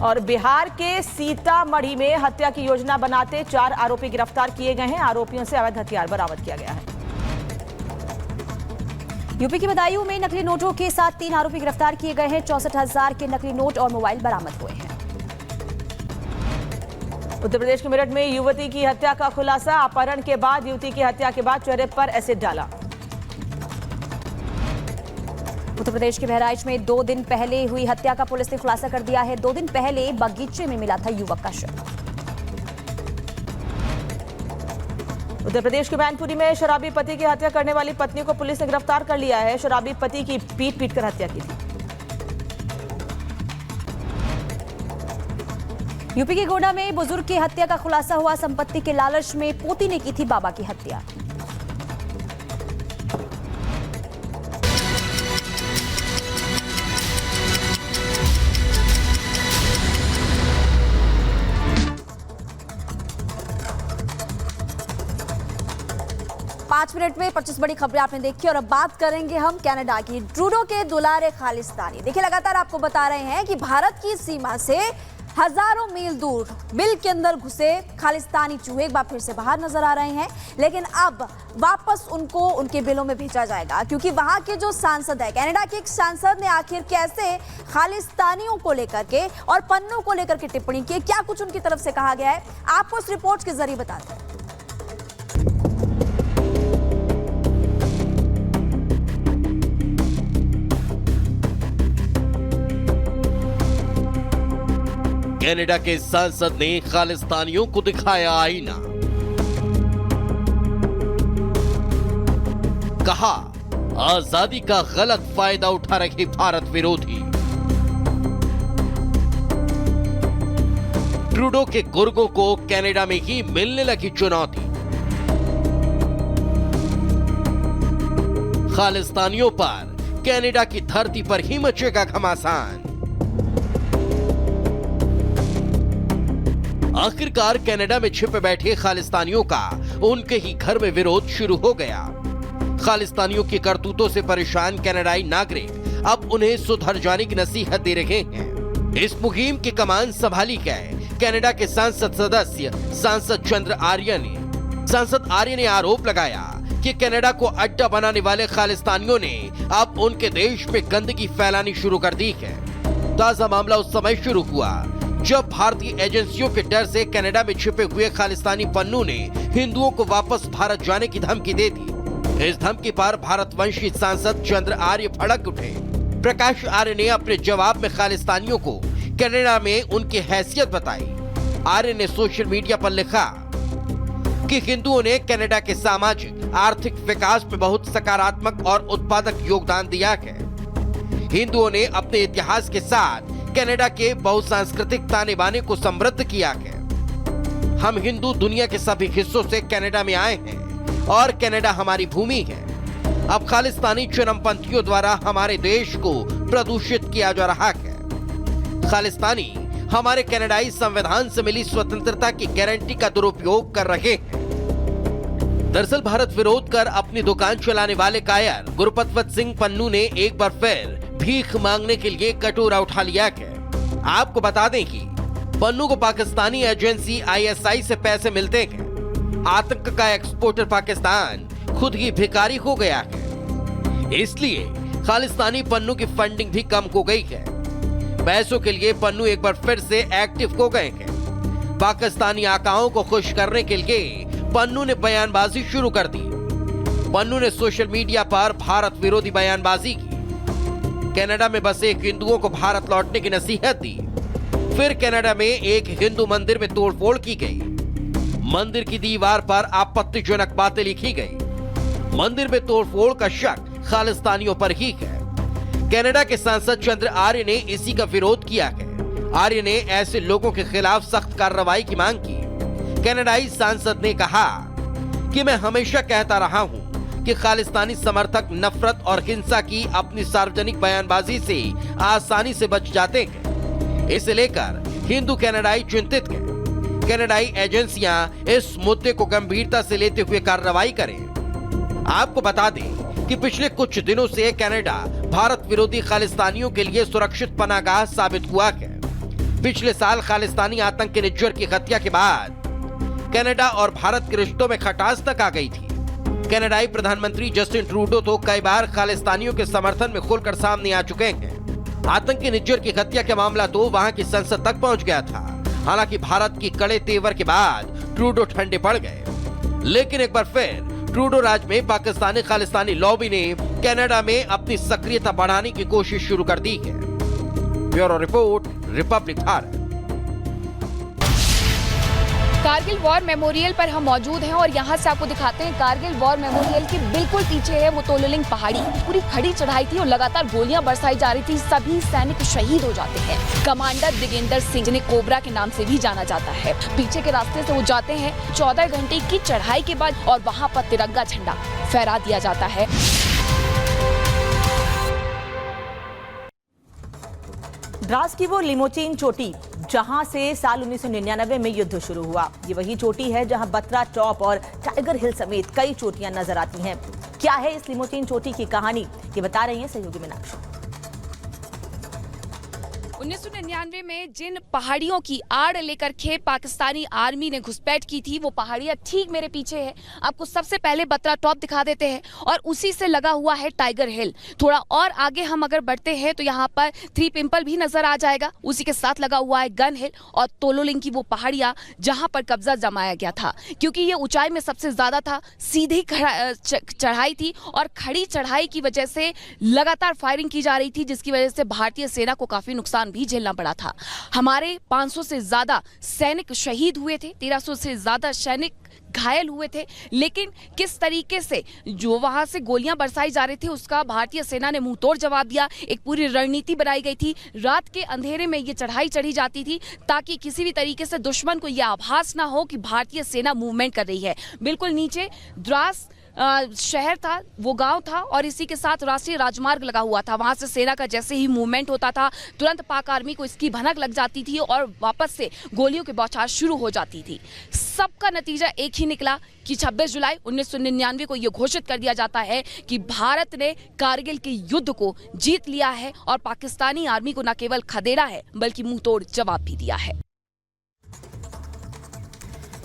और बिहार के सीतामढ़ी में हत्या की योजना बनाते 4 आरोपी गिरफ्तार किए गए हैं। आरोपियों से अवैध हथियार बरामद किया गया है। यूपी के बदायूं में नकली नोटों के साथ 3 आरोपी गिरफ्तार किए गए हैं। 64,000 के नकली नोट और मोबाइल बरामद हुए हैं। उत्तर प्रदेश के मेरठ में युवती की हत्या का खुलासा। अपहरण के बाद युवती की हत्या के बाद चेहरे पर एसिड डाला। उत्तर प्रदेश के बहराइच में 2 दिन पहले हुई हत्या का पुलिस ने खुलासा कर दिया है। 2 दिन पहले बगीचे में मिला था युवक का शव। उत्तर प्रदेश के मैनपुरी में शराबी पति की हत्या करने वाली पत्नी को पुलिस ने गिरफ्तार कर लिया है। शराबी पति की पीट कर हत्या की थी। यूपी के गोंडा में बुजुर्ग की हत्या का खुलासा हुआ। संपत्ति के लालच में पोती ने की थी बाबा की हत्या। पांच मिनट में 25 बड़ी खबरें आपने देखी और अब बात करेंगे हम कनाडा की। ट्रूडो के दुलारे खालिस्तानी देखिए, लगातार आपको बता रहे हैं कि भारत की सीमा से हजारों मील दूर बिल के अंदर घुसे खालिस्तानी चूहे एक बार फिर से बाहर नजर आ रहे हैं। लेकिन अब वापस उनको उनके बिलों में भेजा जाएगा, क्योंकि वहां के जो सांसद है, कनाडा के एक सांसद ने आखिर कैसे खालिस्तानियों को लेकर के और पन्नों को लेकर के टिप्पणी की, क्या कुछ उनकी तरफ से कहा गया है, आपको इस रिपोर्ट के जरिए बताते हैं। कनाडा के सांसद ने खालिस्तानियों को दिखाया आईना। कहा, आजादी का गलत फायदा उठा रहे भारत विरोधी। ट्रूडो के गुर्गों को कनाडा में ही मिलने लगी चुनौती। खालिस्तानियों पर कनाडा की धरती पर ही मचेगा घमासान। आखिरकार कनाडा में छिपे बैठे खालिस्तानियों का उनके ही घर में विरोध शुरू हो गया। खालिस्तानियों की करतूतों से परेशान कनाडाई नागरिक अब उन्हें सुधर जाने की नसीहत दे रहे हैं। इस मुहिम की कमान संभाली गए कनाडा के सांसद सदस्य सांसद चंद्र आर्य ने। सांसद आर्य ने आरोप लगाया कि कनाडा को अड्डा बनाने वाले खालिस्तानियों ने अब उनके देश में गंदगी फैलानी शुरू कर दी है। ताजा मामला उस समय शुरू हुआ जब भारतीय एजेंसियों के डर से कनाडा में छिपे हुए खालिस्तानी पन्नू ने हिंदुओं को वापस भारत जाने की धमकी दे दी। इस धमकी पर भारतवंशी सांसद चंद्र आर्य भड़क उठे। प्रकाश आर्य ने अपने जवाब में खालिस्तानियों को कनाडा में उनकी हैसियत बताई। आर्य ने सोशल मीडिया पर लिखा कि हिंदुओं ने कनाडा के सामाजिक आर्थिक विकास में बहुत सकारात्मक और उत्पादक योगदान दिया है। हिंदुओं ने अपने इतिहास के साथ कनाडा के बहुसांस्कृतिक ताने बाने को समृद्ध किया है। हम हिंदू दुनिया के सभी हिस्सों से कनाडा में आए हैं और कनाडा हमारी भूमि है। अब खालिस्तानी चरमपंथियों द्वारा हमारे देश को प्रदूषित किया जा रहा है। खालिस्तानी हमारे कनाडाई संविधान से मिली स्वतंत्रता की गारंटी का दुरुपयोग कर रहे हैं। दरअसल भारत विरोध कर अपनी दुकान चलाने वाले कायर गुरपतवत सिंह पन्नू ने एक बार फिर भीख मांगने के लिए कटोरा उठा लिया है। आपको बता दें कि पन्नू को पाकिस्तानी एजेंसी ISI से पैसे मिलते हैं। आतंक का एक्सपोर्टर पाकिस्तान खुद ही भिखारी हो गया है, इसलिए खालिस्तानी पन्नू की फंडिंग भी कम हो गई है। पैसों के लिए पन्नू एक बार फिर से एक्टिव हो गए हैं। पाकिस्तानी आकाओं को खुश करने के लिए पन्नू ने बयानबाजी शुरू कर दी। पन्नू ने सोशल मीडिया पर भारत विरोधी बयानबाजी की। कनाडा में बसे हिंदुओं को भारत लौटने की नसीहत दी। फिर कनाडा में एक हिंदू मंदिर में तोड़फोड़ की गई। मंदिर की दीवार पर आपत्तिजनक बातें लिखी गई। मंदिर में तोड़फोड़ का शक खालिस्तानियों पर ही है। कनाडा के सांसद चंद्र आर्य ने इसी का विरोध किया है। आर्य ने ऐसे लोगों के खिलाफ सख्त कार्रवाई की मांग की। कनाडाई सांसद ने कहा कि मैं हमेशा कहता रहा हूं कि खालिस्तानी समर्थक नफरत और हिंसा की अपनी सार्वजनिक बयानबाजी से आसानी से बच जाते हैं। इसे लेकर हिंदू कनाडाई चिंतित हैं। कनाडाई एजेंसियां इस मुद्दे को गंभीरता से लेते हुए कार्रवाई करें। आपको बता दें कि पिछले कुछ दिनों से कनाडा भारत विरोधी खालिस्तानियों के लिए सुरक्षित पनाहगाह साबित हुआ है। पिछले साल खालिस्तानी आतंकी निज्जर की हत्या के बाद कनाडा और भारत के रिश्तों में खटास तक आ गई थी। कनाडाई प्रधानमंत्री जस्टिन ट्रूडो तो कई बार खालिस्तानियों के समर्थन में खुलकर सामने आ चुके हैं। आतंकी निज्जर की हत्या का मामला तो वहां की संसद तक पहुंच गया था। हालांकि भारत की कड़े तेवर के बाद ट्रूडो ठंडे पड़ गए, लेकिन एक बार फिर ट्रूडो राज में पाकिस्तानी खालिस्तानी लॉबी ने कनाडा में अपनी सक्रियता बढ़ाने की कोशिश शुरू कर दी है। Bureau report, Republic Bharat. Kargil war memorial पर हम मौजूद हैं और यहाँ से आपको दिखाते हैं कारगिल वॉर मेमोरियल के बिल्कुल पीछे है वो तोलोलिंग पहाड़ी। पूरी खड़ी चढ़ाई थी और लगातार गोलियां बरसाई जा रही थी। सभी सैनिक शहीद हो जाते हैं। कमांडर दिगेंदर सिंह, जिन्हें कोबरा के नाम से भी जाना जाता है, पीछे के रास्ते से वो जाते हैं। 14 घंटे की चढ़ाई के बाद और वहाँ पर तिरंगा झंडा फहरा दिया जाता है। द्रास की वो लिमोचीन चोटी जहां से साल 1999 में युद्ध शुरू हुआ, ये वही चोटी है जहां बत्रा टॉप और टाइगर हिल समेत कई चोटियां नजर आती हैं। क्या है इस लिमोचीन चोटी की कहानी, ये बता रही हैं सहयोगी मीनाक्षी। 1999 में जिन पहाड़ियों की आड़ लेकर के पाकिस्तानी आर्मी ने घुसपैठ की थी, वो पहाड़ियां ठीक मेरे पीछे है। आपको सबसे पहले बत्रा टॉप दिखा देते हैं और उसी से लगा हुआ है टाइगर हिल। थोड़ा और आगे हम अगर बढ़ते हैं तो यहाँ पर 3 पिंपल भी नजर आ जाएगा। उसी के साथ लगा हुआ है गन हिल और तोलोलिंग की वो पहाड़ियां जहां पर कब्जा जमाया गया था, क्योंकि ये ऊंचाई में सबसे ज्यादा था। सीधी चढ़ाई थी और खड़ी चढ़ाई की वजह से लगातार फायरिंग की जा रही थी, जिसकी वजह से भारतीय सेना को काफी नुकसान भी झेलना पड़ा था। हमारे 500 से ज्यादा सैनिक शहीद हुए थे, 1300 से ज्यादा सैनिक घायल हुए थे। लेकिन किस तरीके से जो वहां से गोलियां बरसाई जा रही थी उसका भारतीय सेना ने मुंह तोड़ जवाब दिया। एक पूरी रणनीति बनाई गई थी। रात के अंधेरे में ये चढ़ाई चढ़ी जाती थी ताकि किसी भी तरीके से दुश्मन को यह आभास ना हो कि भारतीय सेना मूवमेंट कर रही है। बिल्कुल नीचे द्रास शहर था, वो गांव था और इसी के साथ राष्ट्रीय राजमार्ग लगा हुआ था। वहां से सेना का जैसे ही मूवमेंट होता था तुरंत पाक आर्मी को इसकी भनक लग जाती थी और वापस से गोलियों की बौछार शुरू हो जाती थी। सबका नतीजा एक ही निकला कि 26 जुलाई 1999 को यह घोषित कर दिया जाता है कि भारत ने कारगिल के युद्ध को जीत लिया है और पाकिस्तानी आर्मी को न केवल खदेड़ा है बल्कि मुंह तोड़ जवाब भी दिया है।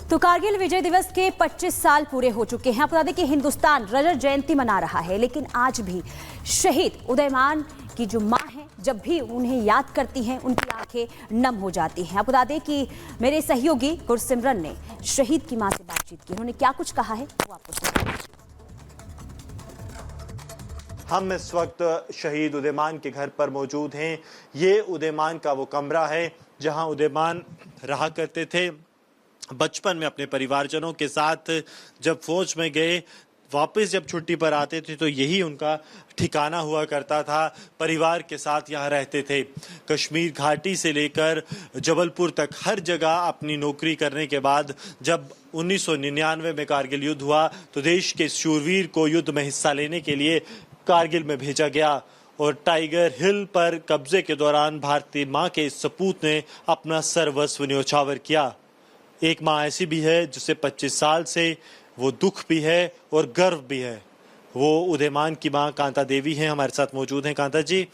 तो कारगिल विजय दिवस के 25 साल पूरे हो चुके हैं। आपको बता दें कि हिंदुस्तान रजत जयंती मना रहा है, लेकिन आज भी शहीद उदयमान की जो मां है, जब भी उन्हें याद करती हैं उनकी आंखें नम हो जाती हैं। आपको बता दें कि मेरे सहयोगी गुरसिमरन ने शहीद की मां से बातचीत की। उन्होंने क्या कुछ कहा है वो आपको सुनाएंगे। हम इस वक्त शहीद उदयमान के घर पर मौजूद हैं। ये उदयमान का वो कमरा है जहां उदयमान रहा करते थे बचपन में अपने परिवारजनों के साथ। जब फौज में गए, वापस जब छुट्टी पर आते थे तो यही उनका ठिकाना हुआ करता था। परिवार के साथ यहाँ रहते थे। कश्मीर घाटी से लेकर जबलपुर तक हर जगह अपनी नौकरी करने के बाद जब 1999 में कारगिल युद्ध हुआ तो देश के शूरवीर को युद्ध में हिस्सा लेने के लिए कारगिल में भेजा गया और टाइगर हिल पर कब्जे के दौरान भारतीय मां के सपूत ने अपना सर्वस्व न्योछावर किया। एक मां ऐसी भी है जिसे 25 साल से वो दुख भी है और गर्व भी है। वो उदयमान की मां कांता देवी हैं, हमारे साथ मौजूद हैं। कांता जी,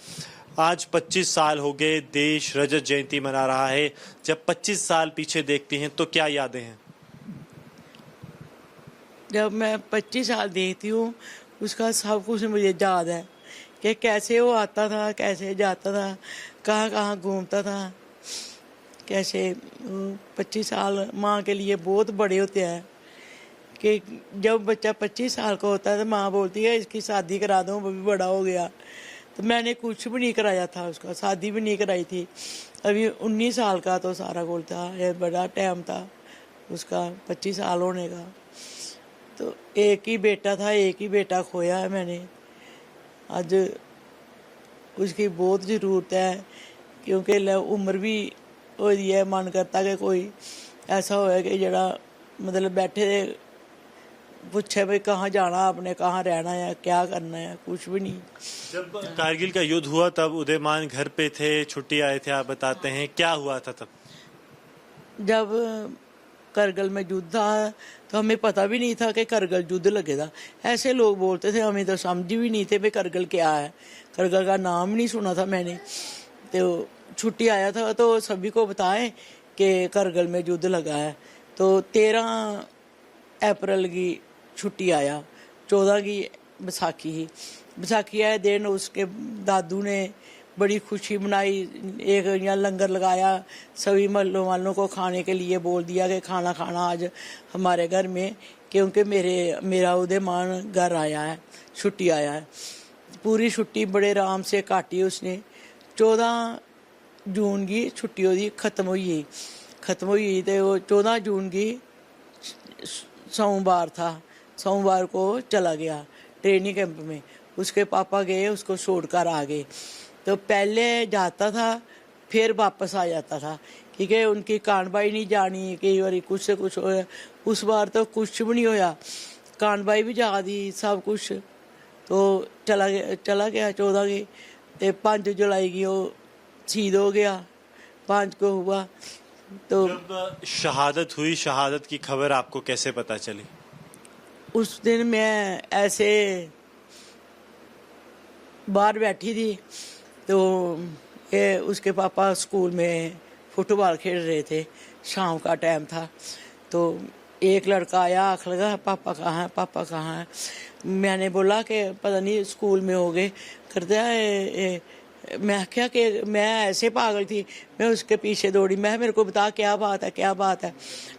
आज 25 साल हो गए, देश रजत जयंती मना रहा है। जब 25 साल पीछे देखती हैं तो क्या यादें हैं? जब मैं 25 साल देखती हूँ उसका सब कुछ मुझे याद है कि कैसे वो आता था, कैसे जाता था, कहाँ कहाँ घूमता था। कैसे 25 साल माँ के लिए बहुत बड़े होते हैं कि जब बच्चा 25 साल का होता है तो माँ बोलती है इसकी शादी करा दो, वो भी बड़ा हो गया। तो मैंने कुछ भी नहीं कराया था, उसका शादी भी नहीं कराई थी। अभी 19 साल का तो सारा गोल था, ये बड़ा टाइम था उसका 25 साल होने का। तो एक ही बेटा था, एक ही बेटा खोया है मैंने। आज उसकी बहुत ज़रूरत है क्योंकि उम्र भी हो रही है। मन करता कि कोई ऐसा होए कि जरा मतलब बैठे पूछे भाई कहाँ जाना आपने, कहाँ रहना है, क्या करना है, कुछ भी नहीं। जब कारगिल का युद्ध हुआ तब उदयमान घर पे थे, छुट्टी आए थे, आप बताते हैं क्या हुआ था तब? जब करगिल में युद्ध था तो हमें पता भी नहीं था कि करगिल युद्ध लगेगा। ऐसे लोग बोलते थे, हमें तो समझ भी नहीं थे भाई करगिल क्या है। करगिल का नाम नहीं सुना था मैंने। तो छुट्टी आया था तो सभी को बताएं कि करगिल में युद्ध लगा है। तो 13 अप्रैल की छुट्टी आया, 14 की बैसाखी आए दिन उसके दादू ने बड़ी खुशी मनाई, एक यहाँ लंगर लगाया, सभी महल्लों वालों को खाने के लिए बोल दिया कि खाना खाना आज हमारे घर में, क्योंकि मेरा उदयमान घर आया है, छुट्टी आया है। पूरी छुट्टी बड़े आराम से काटी उसने। 14 जून की छुट्टी ओदी खत्म हुई तो वो 14 जून की सोमवार था, सोमवार को चला गया ट्रेनिंग कैंप में। उसके पापा गए, उसको छोड़कर आ गए। तो पहले जाता था फिर वापस आ जाता था, क्योंकि उनकी कानबाई नहीं जानी, कई बार कुछ से कुछ होया। उस बार तो कुछ भी नहीं होया, कानबाई भी जा दी, सब कुछ। तो चला गया 14 की, ते 5 जुलाई की वो शहीद हो गया, 5 को हुआ। तो जब शहादत हुई, शहादत की खबर आपको कैसे पता चली? उस दिन मैं ऐसे बाहर बैठी थी, तो ये उसके पापा स्कूल में फुटबॉल खेल रहे थे, शाम का टाइम था। तो एक लड़का आया, आँख लगा पापा कहाँ है, पापा कहाँ है। मैंने बोला कि पता नहीं स्कूल में हो गए। करता है मैं क्या कि मैं ऐसे पागल थी, मैं उसके पीछे दौड़ी, मैं मेरे को बता क्या बात है, क्या बात है।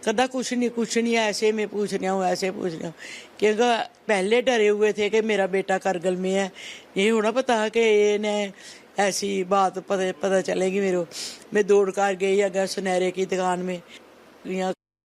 कहता कुछ नहीं ऐसे मैं पूछ रहा हूँ, ऐसे पूछ रहा हूँ। क्योंकि पहले डरे हुए थे कि मेरा बेटा करगिल में है, ये होना पता कि ये ने ऐसी बात पता चलेगी मेरे को। मैं दौड़ कर गई अगर सुनहरे की दुकान में, यहाँ